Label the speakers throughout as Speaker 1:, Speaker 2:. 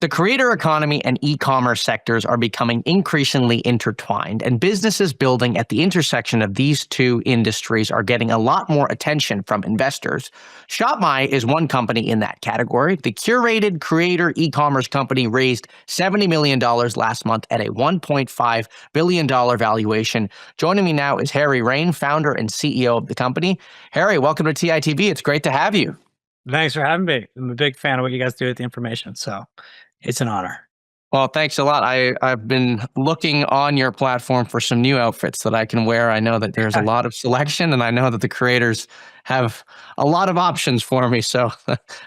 Speaker 1: The creator economy and e-commerce sectors are becoming increasingly intertwined, and businesses building at the intersection of these two industries are getting a lot more attention from investors. ShopMy is one company in that category. The curated creator e-commerce company raised $70 million last month at a $1.5 billion valuation. Joining me now is Harry Rein, founder and CEO of the company. Harry, welcome to TITV. It's great to have you.
Speaker 2: Thanks for having me. I'm a big fan of what you guys do with the information, so it's an honor.
Speaker 1: Well, thanks a lot. I've been looking on your platform for some new outfits that I can wear. I know that there's a lot of selection, and I know that the creators have a lot of options for me. So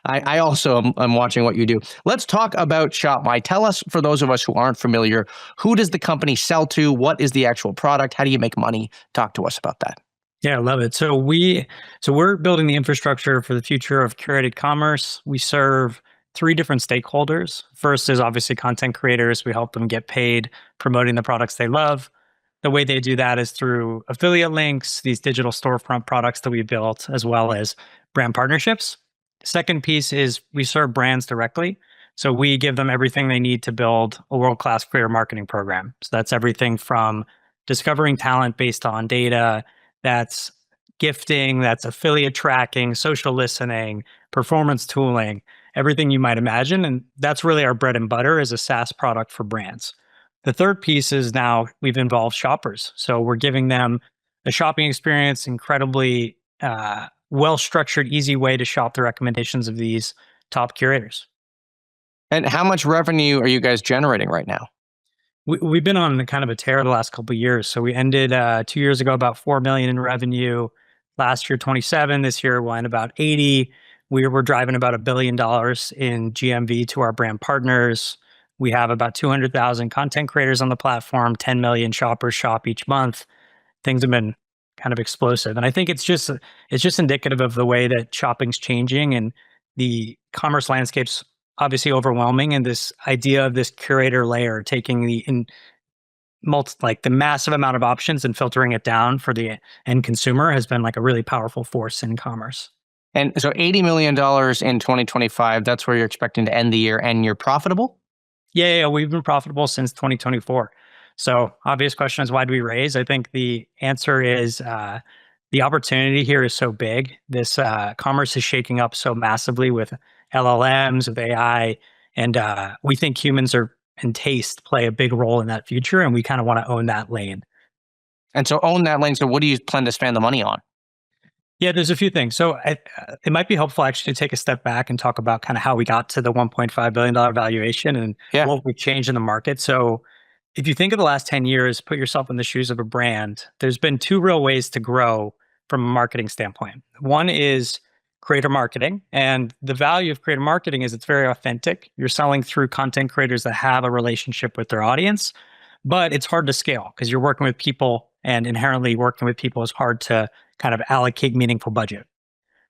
Speaker 1: I also am watching what you do. Let's talk about ShopMy. Tell us, for those of us who aren't familiar, who does the company sell to? What is the actual product? How do you make money? Talk to us about that.
Speaker 2: Yeah, I love it. So we're building the infrastructure for the future of curated commerce. We serve three different stakeholders. First is obviously content creators. We help them get paid promoting the products they love. The way they do that is through affiliate links, these digital storefront products that we built, as well as brand partnerships. Second piece is we serve brands directly. So we give them everything they need to build a world-class creator marketing program. So that's everything from discovering talent based on data, that's gifting, that's affiliate tracking, social listening, performance tooling, everything you might imagine. And that's really our bread and butter as a SaaS product for brands. The third piece is now we've involved shoppers. So we're giving them a shopping experience, incredibly well-structured, easy way to shop the recommendations of these top curators.
Speaker 1: And how much revenue are you guys generating right now?
Speaker 2: We've been on kind of a tear the last couple of years. So we ended 2 years ago about 4 million in revenue. Last year, 27. This year, we'll end about 80. We were driving about $1 billion in GMV to our brand partners. We have about 200,000 content creators on the platform. 10 million shoppers shop each month. Things have been kind of explosive, and I think it's just indicative of the way that shopping's changing, and the commerce landscape's obviously overwhelming, and this idea of this curator layer taking the massive amount of options and filtering it down for the end consumer has been like a really powerful force in commerce.
Speaker 1: And so $80 million in 2025, that's where you're expecting to end the year, and you're profitable?
Speaker 2: Yeah, we've been profitable since 2024. So obvious question is, why do we raise? I think the answer is the opportunity here is so big. This commerce is shaking up so massively with LLMs, with AI, and we think humans and taste play a big role in that future, and we kind of want to own that lane.
Speaker 1: And so own that lane. So what do you plan to spend the money on?
Speaker 2: Yeah, there's a few things. So it might be helpful actually to take a step back and talk about kind of how we got to the $1.5 billion valuation and what we've changed in the market. So if you think of the last 10 years, put yourself in the shoes of a brand, there's been two real ways to grow from a marketing standpoint. One is creator marketing. And the value of creator marketing is it's very authentic. You're selling through content creators that have a relationship with their audience, but it's hard to scale because you're working with people, and inherently working with people is hard to kind of allocate meaningful budget.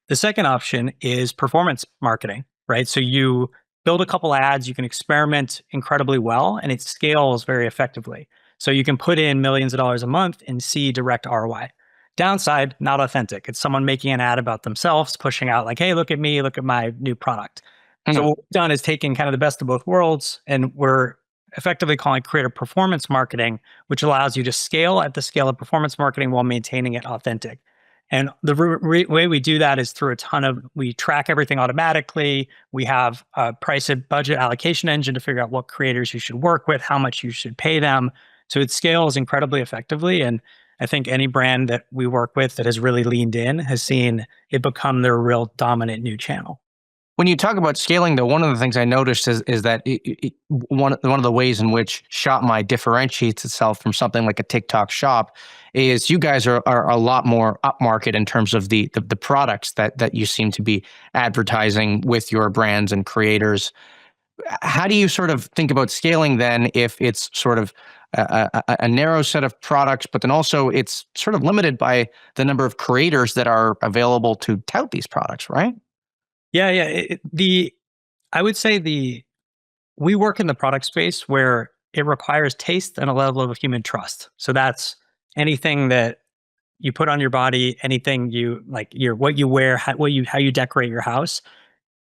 Speaker 2: The second option is performance marketing, right? So you build a couple ads, you can experiment incredibly well, and it scales very effectively. So you can put in millions of dollars a month and see direct ROI. Downside, not authentic. It's someone making an ad about themselves, pushing out like, hey, look at me, look at my new product. So what we've done is taken kind of the best of both worlds, and we're effectively calling creator performance marketing, which allows you to scale at the scale of performance marketing while maintaining it authentic. And the way we do that is through we track everything automatically. We have a price and budget allocation engine to figure out what creators you should work with, how much you should pay them. So it scales incredibly effectively. And I think any brand that we work with that has really leaned in has seen it become their real dominant new channel.
Speaker 1: When you talk about scaling, though, one of the things I noticed is that one of the ways in which ShopMy differentiates itself from something like a TikTok shop is you guys are a lot more upmarket in terms of the products that you seem to be advertising with your brands and creators. How do you sort of think about scaling then if it's sort of a narrow set of products, but then also it's sort of limited by the number of creators that are available to tout these products, right?
Speaker 2: Yeah. I would say we work in the product space where it requires taste and a level of human trust. So that's anything that you put on your body, anything you like, what you wear, how you decorate your house.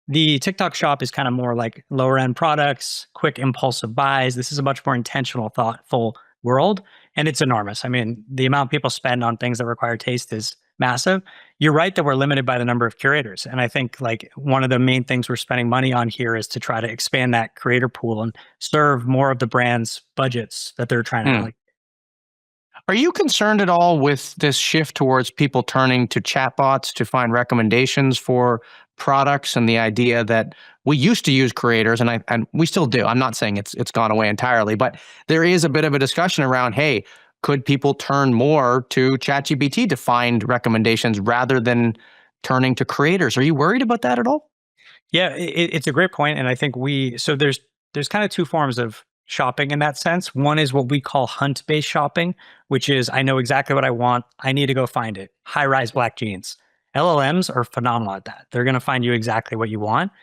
Speaker 2: The TikTok shop is kind of more like lower end products, quick impulsive buys. This is a much more intentional, thoughtful world. And it's enormous. I mean, the amount people spend on things that require taste is massive. You're right that we're limited by the number of curators. And I think like one of the main things we're spending money on here is to try to expand that creator pool and serve more of the brand's budgets that they're trying to allocate.
Speaker 1: Are you concerned at all with this shift towards people turning to chatbots to find recommendations for products, and the idea that we used to use creators, and we still do. I'm not saying it's gone away entirely, but there is a bit of a discussion around, hey, could people turn more to ChatGPT to find recommendations rather than turning to creators? Are you worried about that at all?
Speaker 2: Yeah, it's a great point, and I think so there's kind of two forms of shopping in that sense. One is what we call hunt-based shopping, which is I know exactly what I want. I need to go find it. High-rise black jeans. LLMs are phenomenal at that. They're going to find you exactly what you want.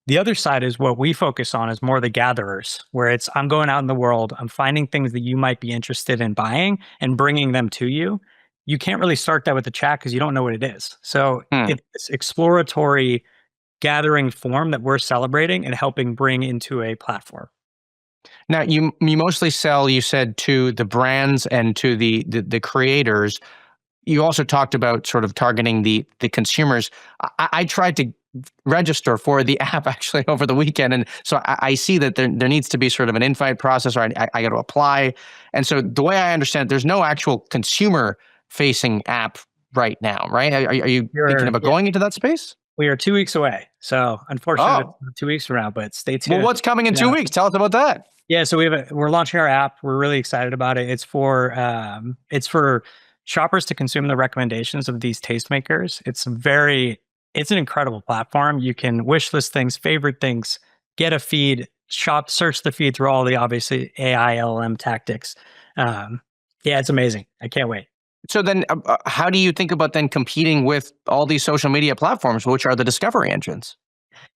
Speaker 2: The other side is what we focus on is more the gatherers, where it's I'm going out in the world, I'm finding things that you might be interested in buying and bringing them to you. You can't really start that with the chat because you don't know what it is. So it's this exploratory gathering form that we're celebrating and helping bring into a platform.
Speaker 1: Now, you mostly sell, you said, to the brands and to the creators. You also talked about sort of targeting the consumers. I tried to register for the app actually over the weekend, and so I see that there needs to be sort of an invite process, or I got to apply. And so the way I understand it, there's no actual consumer facing app right now, right? Are you thinking about going into that space?
Speaker 2: We are 2 weeks away. So unfortunately, it's 2 weeks from now, but stay tuned.
Speaker 1: Well, what's coming in 2 weeks? Tell us about that.
Speaker 2: Yeah, so we're launching our app. We're really excited about it. It's for shoppers to consume the recommendations of these tastemakers. It's an incredible platform. You can wish list things, favorite things, get a feed, search the feed through all the obviously AI LLM tactics. Yeah, it's amazing. I can't wait.
Speaker 1: So then how do you think about then competing with all these social media platforms, which are the discovery engines?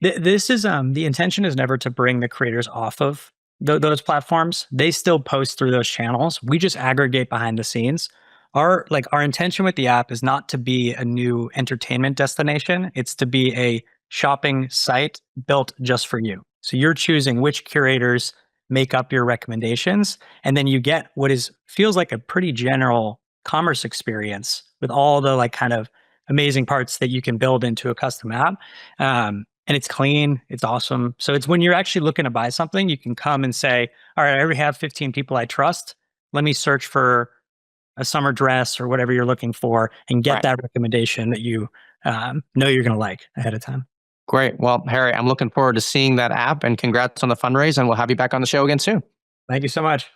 Speaker 2: This is the intention is never to bring the creators off of those platforms. They still post through those channels. We just aggregate behind the scenes. Our intention with the app is not to be a new entertainment destination. It's to be a shopping site built just for you. So you're choosing which curators make up your recommendations, and then you get feels like a pretty general commerce experience with all the like kind of amazing parts that you can build into a custom app. And it's clean, it's awesome. So it's when you're actually looking to buy something, you can come and say, all right, I already have 15 people I trust. Let me search for a summer dress or whatever you're looking for and get that recommendation that you know you're going to like ahead of time.
Speaker 1: Great. Well, Harry, I'm looking forward to seeing that app, and congrats on the fundraise, and we'll have you back on the show again soon.
Speaker 2: Thank you so much.